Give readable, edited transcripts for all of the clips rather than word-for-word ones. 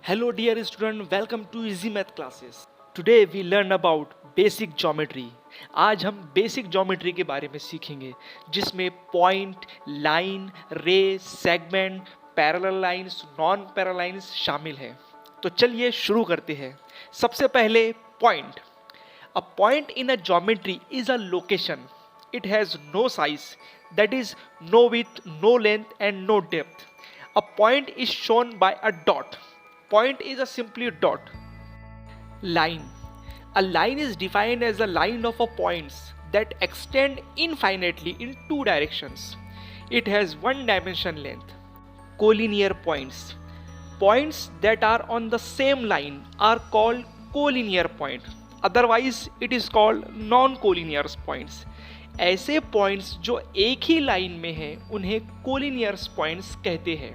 Hello dear student, welcome to Easy Math classes. Today we learn about basic geometry. आज हम basic geometry के बारे में सीखेंगे जिसमें पॉइंट, लाइन, रे, segment, parallel lines, non parallel lines शामिल हैं. तो चलिए शुरू करते हैं. सबसे पहले point. A point in a geometry is a location. It has no size, that is no width, no length and no depth. A point is shown by a dot. Point is a simply dot. Line. A line is defined as a line of a points that extend infinitely in two directions. It has one dimension length. Collinear points. Points that are on the same line are called collinear point. Otherwise it is called non-collinear points. ऐसे points जो एक ही line में हैं उन्हें कोलिनियर्स points कहते हैं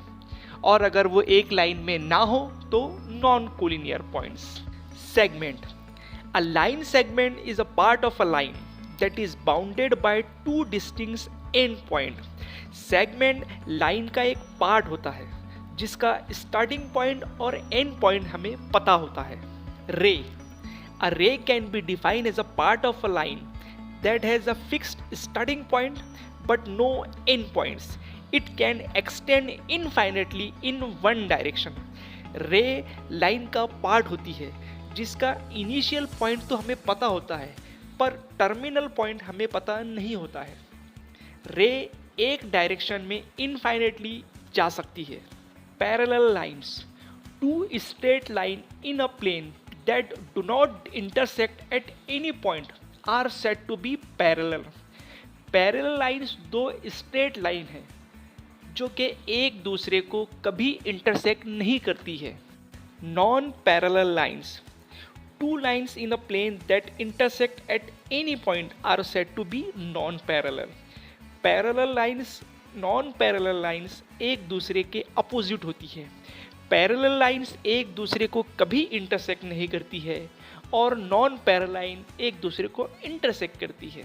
और अगर वो एक लाइन में ना हो तो non collinear points. Segment. A line segment is a part of a line that is bounded by two distinct and point. Segment line का एक पार्ट होता है जिसका स्टार्टिंग पॉइंट और एंड पॉइंट हमें पता होता है. रे. A ray can be defined as a part of a line that has a fixed starting point but no end points. It can extend infinitely in one direction. रे line का part होती है जिसका इनिशियल पॉइंट तो हमें पता होता है पर टर्मिनल पॉइंट हमें पता नहीं होता है. रे एक डायरेक्शन में इनफाइनेटली जा सकती है. Parallel lines. Two straight line in a plane that do not intersect at any point are said to be parallel. Parallel lines दो straight line हैं जो कि एक दूसरे को कभी intersect नहीं करती है. Non-parallel lines. Two lines in a plane that intersect at any point are said to be non-parallel. Parallel lines, non-parallel lines एक दूसरे के opposite होती है. पैरेलल लाइंस एक दूसरे को कभी इंटरसेक्ट नहीं करती है और नॉन पैरेलल लाइन एक दूसरे को इंटरसेक्ट करती है.